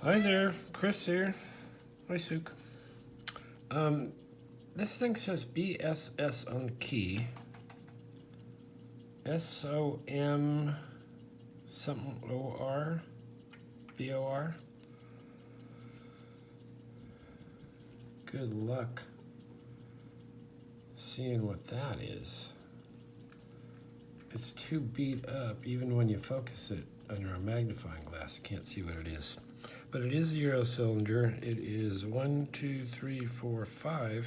Hi there, Chris here. Hi, Suk. This thing says BSS on the key. SOM something OR? BOR? Good luck seeing what that is. It's too beat up, even when you focus it under a magnifying glass. Can't see what it is. But it is a Euro cylinder. It is 1, 2, 3, 4, 5.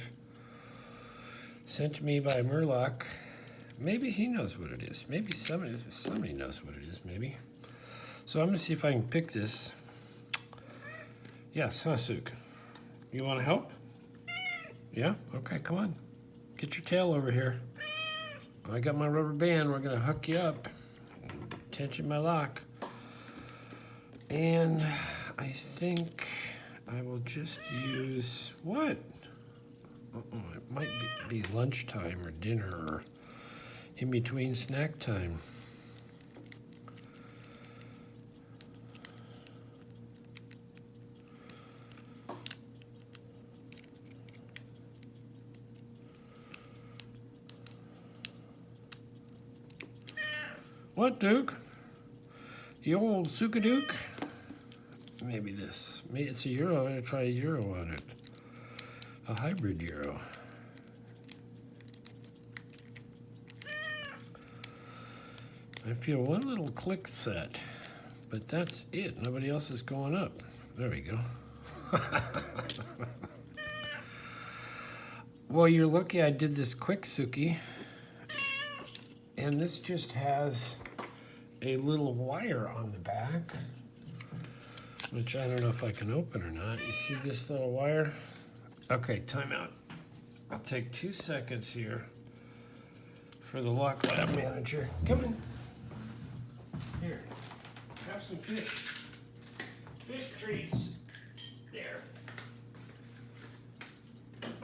Sent to me by Murloc. Maybe he knows what it is. Maybe somebody knows what it is, maybe. So I'm gonna see if I can pick this. Yes, Suk. You wanna help? Yeah? Okay, come on. Get your tail over here. I got my rubber band. We're gonna hook you up. Tension my lock. And I think I will just use, what? It might be lunchtime or dinner or in between snack time. What, Duke? The old Sukaduke? Maybe this. Maybe it's a Euro. I'm going to try a Euro on it. A hybrid Euro. I feel one little click set, but that's it. Nobody else is going up. There we go. Well, you're lucky I did this quick, Suki. And this just has a little wire on the back, which I don't know if I can open or not. You see this little wire? Okay, time out. I'll take 2 seconds here for the Lock Lab manager. Come in. Here, have some fish. Fish treats. There.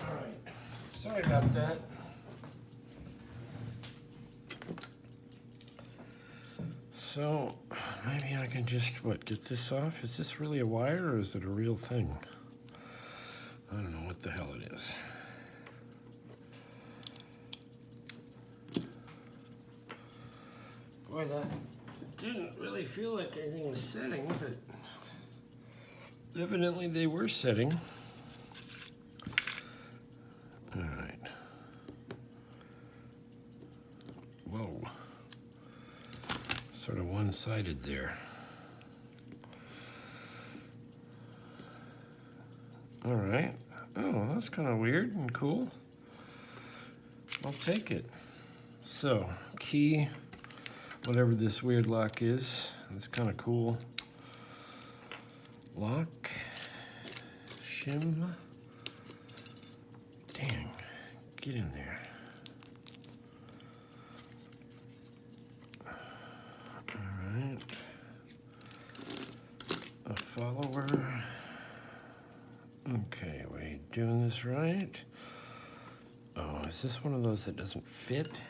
All right. Sorry about that. So maybe I can just, get this off? Is this really a wire or is it a real thing? I don't know what the hell it is. Boy, that didn't really feel like anything was setting, but evidently they were setting. All right. Whoa. Sort of one-sided there. All right. Oh, that's kind of weird and cool. I'll take it. So, key, whatever this weird lock is, it's kind of cool. Lock, shim. Dang, get in there. A follower. Okay, we doing this right? Oh, is this one of those that doesn't fit?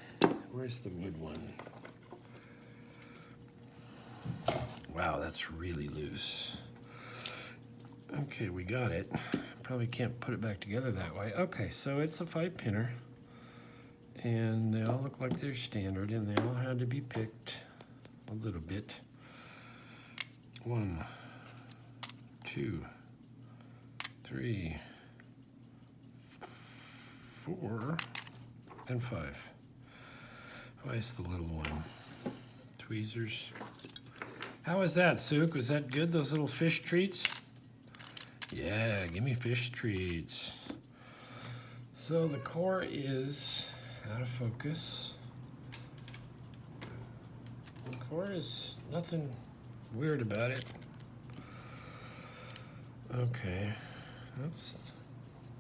Where's the wood one? Wow, that's really loose. Okay, we got it. Probably can't put it back together that way. Okay, so it's a 5-pinner. And they all look like they're standard, and they all had to be picked a little bit. 1, 2, 3, 4, and 5. Why is the little one? Tweezers. How was that, Suk? Was that good, those little fish treats? Yeah, give me fish treats. So the core is out of focus. The core is nothing weird about it. Okay, that's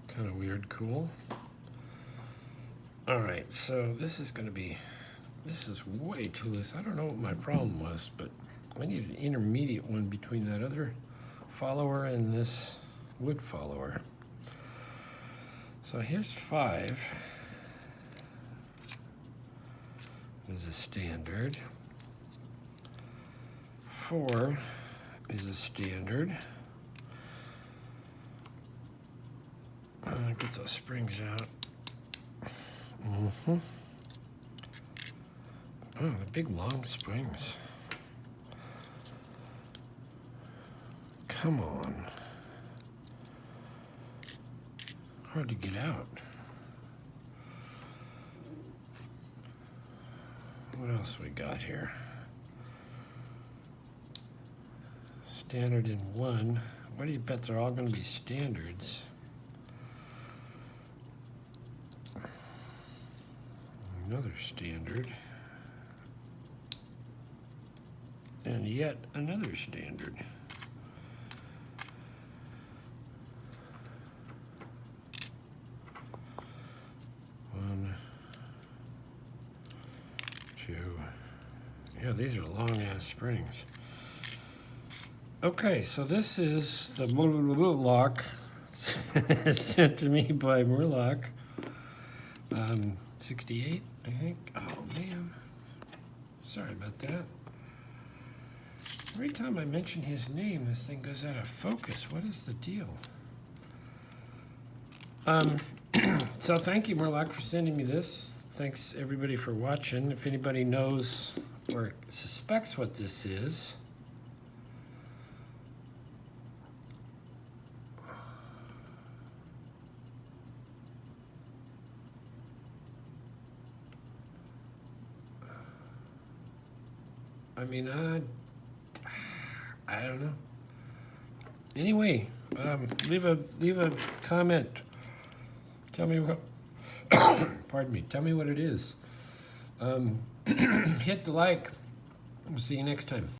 kind of weird, cool. All right, so this is way too loose. I don't know what my problem was, but I need an intermediate one between that other follower and this wood follower. So here's 5. Is a standard. 4 is a standard. Get those springs out. Mm-hmm. Oh, the big long springs. Come on. Hard to get out. What else we got here? Standard in one. What do you bet they're all going to be standards? Another standard. And yet another standard. One, two. Yeah, these are long-ass springs. Okay, so this is the lock sent to me by Murloc. 68, I think. Oh, man. Sorry about that. Every time I mention his name, this thing goes out of focus. What is the deal? So thank you, Murloc, for sending me this. Thanks, everybody, for watching. If anybody knows or suspects what this is, I mean, I don't know. Anyway, leave a comment. Tell me what. Pardon me. Tell me what it is. Hit the like. We'll see you next time.